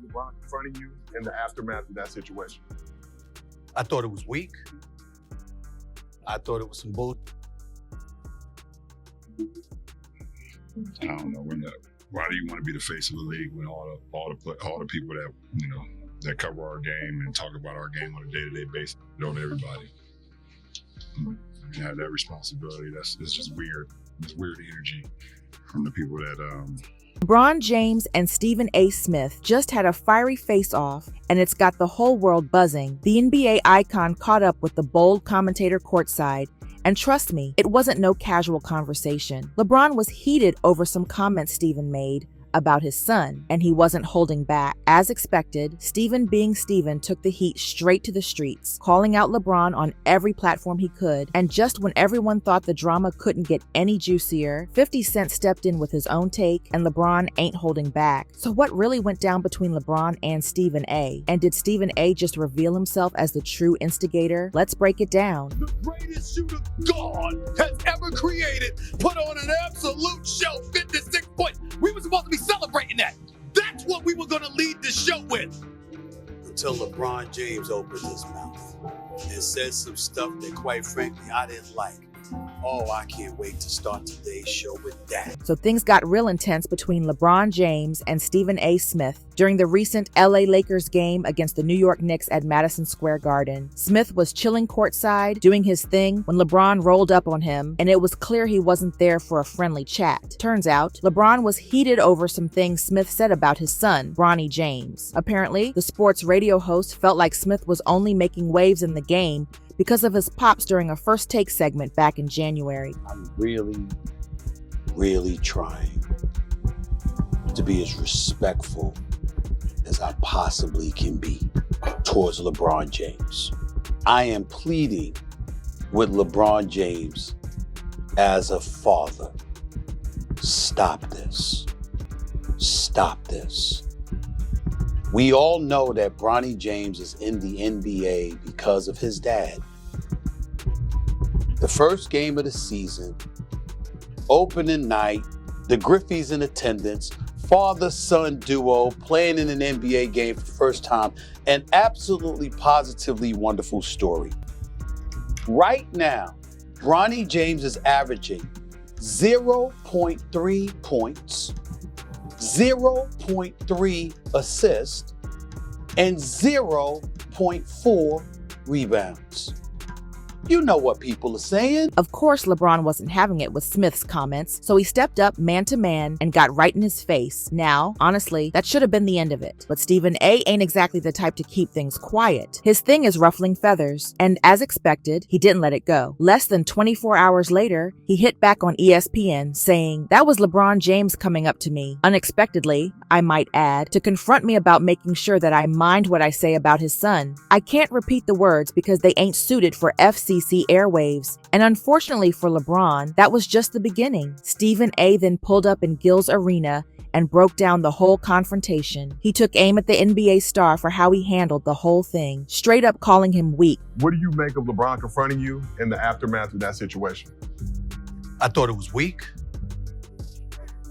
LeBron confronting you in the aftermath of that situation? I thought it was weak. I thought it was some bull. I don't know why do you want to be the face of the league when all the people that that cover our game and talk about our game on a day-to-day basis know everybody. You have that responsibility. It's just weird. It's weird energy from the people that LeBron James and Stephen A. Smith just had a fiery face-off, and it's got the whole world buzzing. The NBA icon caught up with the bold commentator courtside, and trust me, it wasn't no casual conversation. LeBron was heated over some comments Stephen made about his son, and he wasn't holding back. As expected, Stephen being Stephen took the heat straight to the streets, calling out LeBron on every platform he could, and just when everyone thought the drama couldn't get any juicier, 50 Cent stepped in with his own take, and LeBron ain't holding back. So what really went down between LeBron and Stephen A? And did Stephen A just reveal himself as the true instigator? Let's break it down. The greatest shooter God has ever created put on an absolute show, 56 points. We were supposed to be celebrating that. That's what we were going to lead the show with. Until LeBron James opened his mouth and said some stuff that, quite frankly, I didn't like. Oh, I can't wait to start today's show with that. So things got real intense between LeBron James and Stephen A. Smith during the recent LA Lakers game against the New York Knicks at Madison Square Garden. Smith was chilling courtside, doing his thing, when LeBron rolled up on him, and it was clear he wasn't there for a friendly chat. Turns out, LeBron was heated over some things Smith said about his son, Bronny James. Apparently, the sports radio host felt like Smith was only making waves in the game because of his pops during a First Take segment back in January. I'm really trying to be as respectful as I possibly can be towards LeBron James. I am pleading with LeBron James as a father. Stop this. Stop this. We all know that Bronny James is in the NBA because of his dad. The first game of the season, opening night, the Griffeys in attendance, father-son duo playing in an NBA game for the first time, an absolutely positively wonderful story. Right now, Bronny James is averaging 0.3 points, 0.3 assists, and 0.4 rebounds. You know what people are saying. Of course, LeBron wasn't having it with Smith's comments, so he stepped up man to man and got right in his face. Now, honestly, that should have been the end of it. But Stephen A. ain't exactly the type to keep things quiet. His thing is ruffling feathers, and as expected, he didn't let it go. Less than 24 hours later, he hit back on ESPN saying, "That was LeBron James coming up to me, unexpectedly, I might add, to confront me about making sure that I mind what I say about his son. I can't repeat the words because they ain't suited for FCC airwaves." And unfortunately for LeBron, that was just the beginning. Stephen A. then pulled up in Gil's Arena and broke down the whole confrontation. He took aim at the NBA star for how he handled the whole thing, straight up calling him weak. What do you make of LeBron confronting you in the aftermath of that situation? I thought it was weak.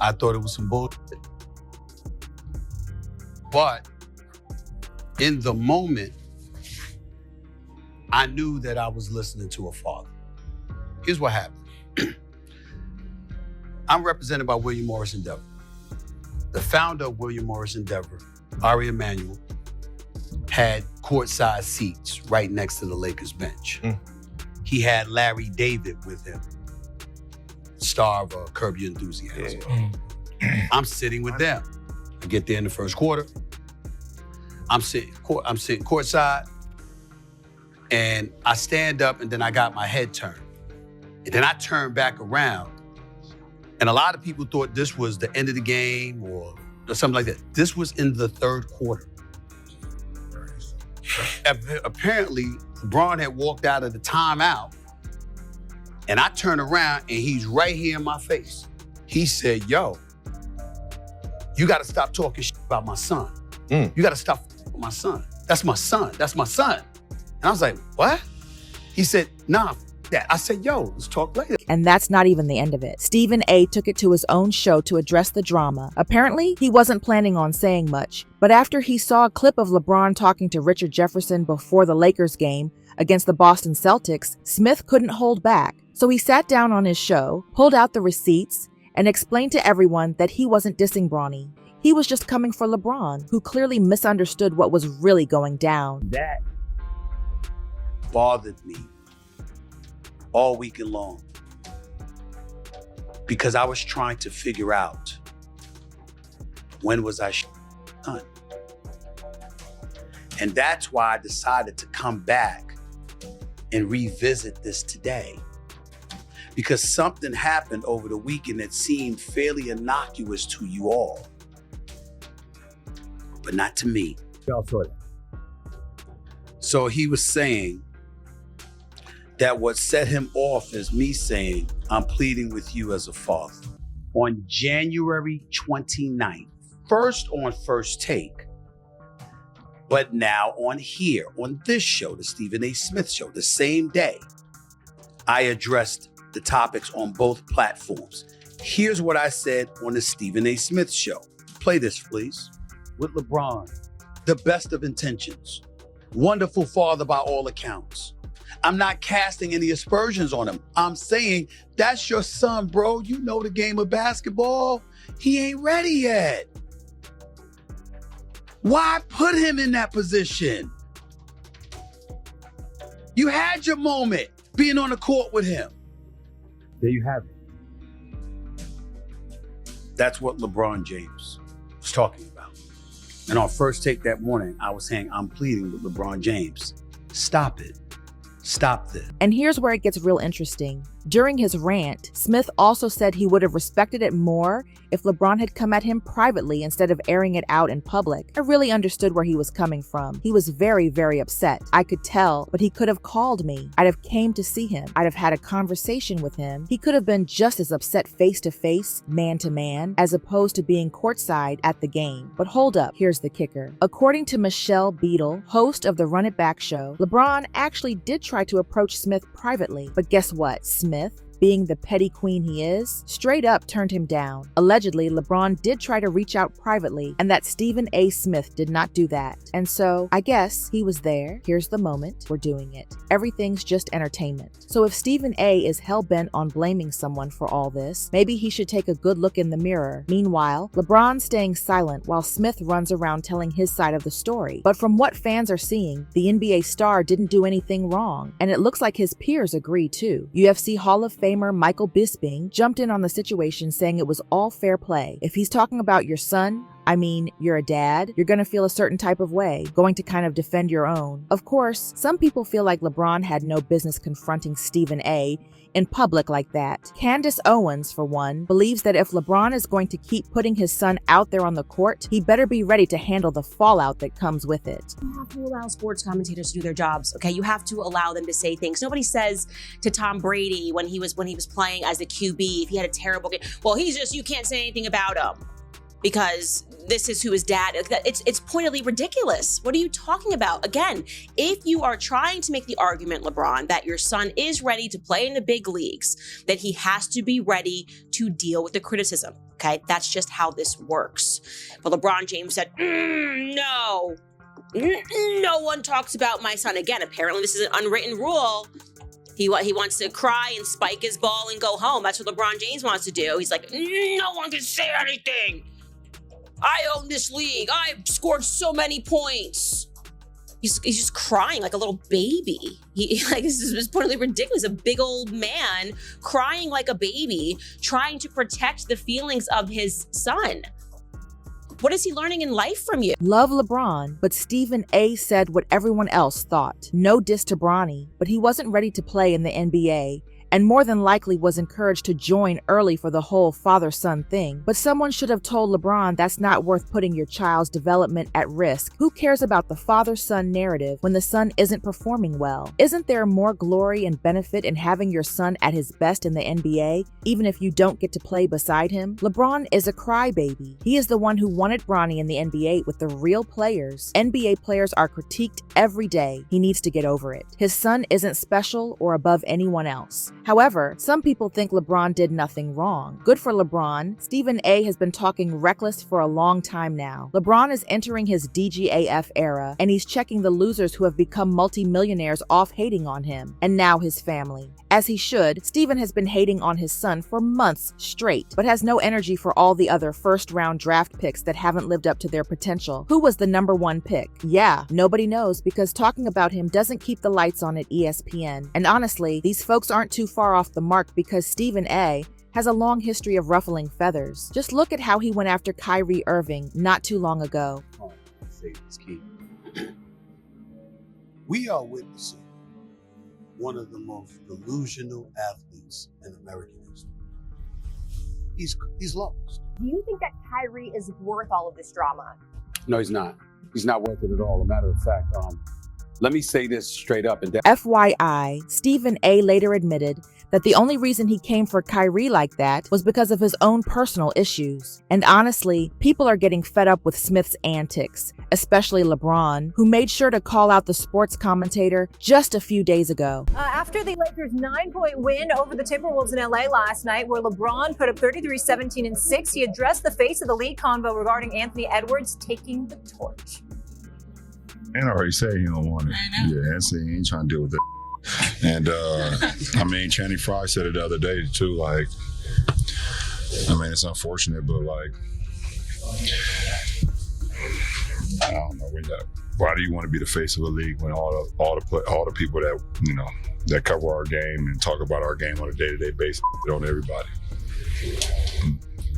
I thought it was some bullshit. But in the moment, I knew that I was listening to a father. Here's what happened. I'm represented by William Morris Endeavor. The founder of William Morris Endeavor, Ari Emanuel, had courtside seats right next to the Lakers bench. He had Larry David with him, star of Curb Your Enthusiasm. I'm sitting with them. I get there in the first quarter. I'm sitting courtside, and I stand up, and then I got my head turned. And then I turned back around, and a lot of people thought this was the end of the game or something like that. This was in the third quarter. Apparently, LeBron had walked out of the timeout, and I turn around, and he's right here in my face. He said, "Yo, you gotta stop talking shit about my son. You gotta stop with my son. That's my son. That's my son." And I was like, "What?" He said, "Nah, that. I said, yo, let's talk later. And that's not even the end of it. Stephen A took it to his own show to address the drama. Apparently, he wasn't planning on saying much, but after he saw a clip of LeBron talking to Richard Jefferson before the Lakers game against the Boston Celtics, Smith couldn't hold back. So he sat down on his show, pulled out the receipts, and explained to everyone that he wasn't dissing Bronny. He was just coming for LeBron, who clearly misunderstood what was really going down. That bothered me all weekend long because I was trying to figure out when was I done. And that's why I decided to come back and revisit this today. Because something happened over the weekend that seemed fairly innocuous to you all, but not to me. Y'all saw that. So he was saying that what set him off is me saying, I'm pleading with you as a father. On January 29th, first on First Take, but now on here, on this show, the Stephen A. Smith Show, the same day, I addressed the topics on both platforms. Here's what I said on the Stephen A. Smith Show. Play this, please. With LeBron, the best of intentions, wonderful father by all accounts. I'm not casting any aspersions on him. I'm saying, that's your son, bro. You know the game of basketball. He ain't ready yet. Why put him in that position? You had your moment being on the court with him. There you have it. That's what LeBron James was talking about. And on First Take that morning, I was saying, I'm pleading with LeBron James. Stop it. Stop this. And here's where it gets real interesting. During his rant, Smith also said he would have respected it more if LeBron had come at him privately instead of airing it out in public. I really understood where he was coming from. He was very, very upset. I could tell, but he could have called me. I'd have came to see him. I'd have had a conversation with him. He could have been just as upset face to face, man to man, as opposed to being courtside at the game. But hold up, here's the kicker. According to Michelle Beadle, host of the Run It Back show, LeBron actually did try to approach Smith privately. But guess what? Smith, being the petty queen he is, straight up turned him down. Allegedly, LeBron did try to reach out privately, and that Stephen A. Smith did not do that. And so, I guess he was there. Here's the moment. We're doing it. Everything's just entertainment. So if Stephen A. is hell-bent on blaming someone for all this, maybe he should take a good look in the mirror. Meanwhile, LeBron's staying silent while Smith runs around telling his side of the story. But from what fans are seeing, the NBA star didn't do anything wrong, and it looks like his peers agree too. UFC Hall of Famer Michael Bisping jumped in on the situation, saying it was all fair play. If he's talking about your son, I mean, you're a dad, you're going to feel a certain type of way, going to kind of defend your own. Of course, some people feel like LeBron had no business confronting Stephen A. in public like that. Candace Owens, for one, believes that if LeBron is going to keep putting his son out there on the court, he better be ready to handle the fallout that comes with it. You have to allow sports commentators to do their jobs, okay? You have to allow them to say things. Nobody says to Tom Brady when he was playing as the QB, if he had a terrible game, well, you can't say anything about him because this is who his dad is. It's pointedly ridiculous. What are you talking about? Again, if you are trying to make the argument, LeBron, that your son is ready to play in the big leagues, that he has to be ready to deal with the criticism, okay? That's just how this works. But LeBron James said, no. No one talks about my son. Again, apparently this is an unwritten rule. He wants to cry and spike his ball and go home. That's what LeBron James wants to do. He's like, no one can say anything. I own this league. I've scored so many points. He's just crying like a little baby. This is pointedly ridiculous. A big old man crying like a baby, trying to protect the feelings of his son. What is he learning in life from you? Love LeBron, but Stephen A. said what everyone else thought. No diss to Bronny, but he wasn't ready to play in the NBA. and more than likely was encouraged to join early for the whole father-son thing. But someone should have told LeBron that's not worth putting your child's development at risk. Who cares about the father-son narrative when the son isn't performing well? Isn't there more glory and benefit in having your son at his best in the NBA, even if you don't get to play beside him? LeBron is a crybaby. He is the one who wanted Bronny in the NBA with the real players. NBA players are critiqued every day. He needs to get over it. His son isn't special or above anyone else. However, some people think LeBron did nothing wrong. Good for LeBron. Stephen A has been talking reckless for a long time now. LeBron is entering his DGAF era, and he's checking the losers who have become multimillionaires off hating on him, and now his family. As he should, Stephen has been hating on his son for months straight, but has no energy for all the other first-round draft picks that haven't lived up to their potential. Who was the #1 pick? Yeah, nobody knows, because talking about him doesn't keep the lights on at ESPN. And honestly, these folks aren't too far off the mark, because Stephen A has a long history of ruffling feathers. Just look at how he went after Kyrie Irving not too long ago. We are witnessing one of the most delusional athletes in American history. He's lost. Do you think that Kyrie is worth all of this drama? No, he's not. He's not worth it at all. A matter of fact, let me say this straight up. And FYI, Stephen A later admitted that the only reason he came for Kyrie like that was because of his own personal issues. And honestly, people are getting fed up with Smith's antics, especially LeBron, who made sure to call out the sports commentator just a few days ago. After the Lakers' 9-point win over the Timberwolves in LA last night, where LeBron put up 33, 17, and 6, he addressed the face of the league convo regarding Anthony Edwards taking the torch. And already said he don't want it. Yeah, and say he ain't trying to deal with it. And I mean, Channing Frye said it the other day too. Like, I mean, it's unfortunate, but like, I don't know. Why do you want to be the face of the league when all the people that that cover our game and talk about our game on a day-to-day basis on everybody?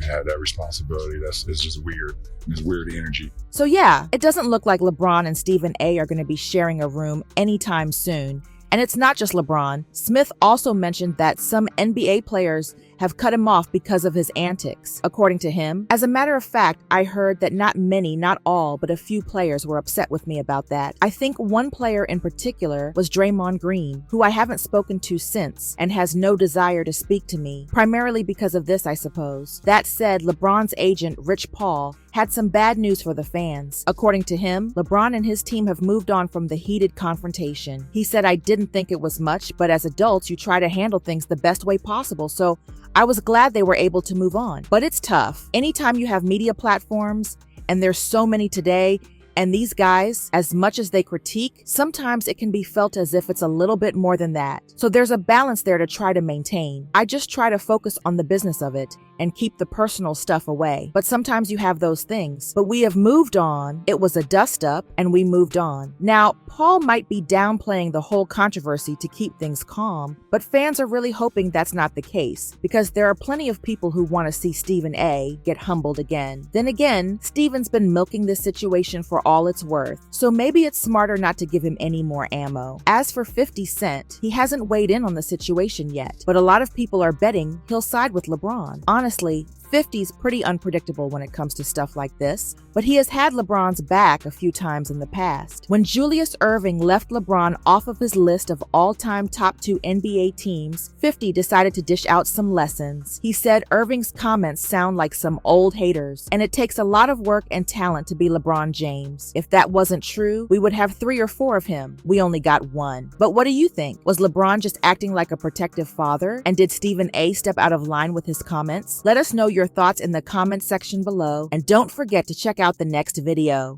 Have that responsibility. It's just weird. It's weird energy. So yeah, it doesn't look like LeBron and Stephen A are going to be sharing a room anytime soon. And it's not just LeBron. Smith also mentioned that some NBA players have cut him off because of his antics. According to him, as a matter of fact, I heard that not many, not all, but a few players were upset with me about that. I think one player in particular was Draymond Green, who I haven't spoken to since and has no desire to speak to me, primarily because of this, I suppose. That said, LeBron's agent, Rich Paul, had some bad news for the fans. According to him, LeBron and his team have moved on from the heated confrontation. He said, "I didn't think it was much, but as adults, you try to handle things the best way possible, so I was glad they were able to move on." But it's tough. Anytime you have media platforms, and there's so many today, and these guys, as much as they critique, sometimes it can be felt as if it's a little bit more than that. So there's a balance there to try to maintain. I just try to focus on the business of it and keep the personal stuff away. But sometimes you have those things. But we have moved on. It was a dust up, and we moved on. Now, Paul might be downplaying the whole controversy to keep things calm, but fans are really hoping that's not the case, because there are plenty of people who want to see Stephen A get humbled again. Then again, Stephen's been milking this situation for all it's worth, so maybe it's smarter not to give him any more ammo. As for 50 Cent, he hasn't weighed in on the situation yet, but a lot of people are betting he'll side with LeBron. Honestly, 50's pretty unpredictable when it comes to stuff like this, but he has had LeBron's back a few times in the past. When Julius Erving left LeBron off of his list of all-time top 2 NBA teams, 50 decided to dish out some lessons. He said Erving's comments sound like some old haters, and it takes a lot of work and talent to be LeBron James. If that wasn't true, we would have 3 or 4 of him. We only got 1. But what do you think? Was LeBron just acting like a protective father? And did Stephen A step out of line with his comments? Let us know your thoughts in the comment section below, and don't forget to check out the next video.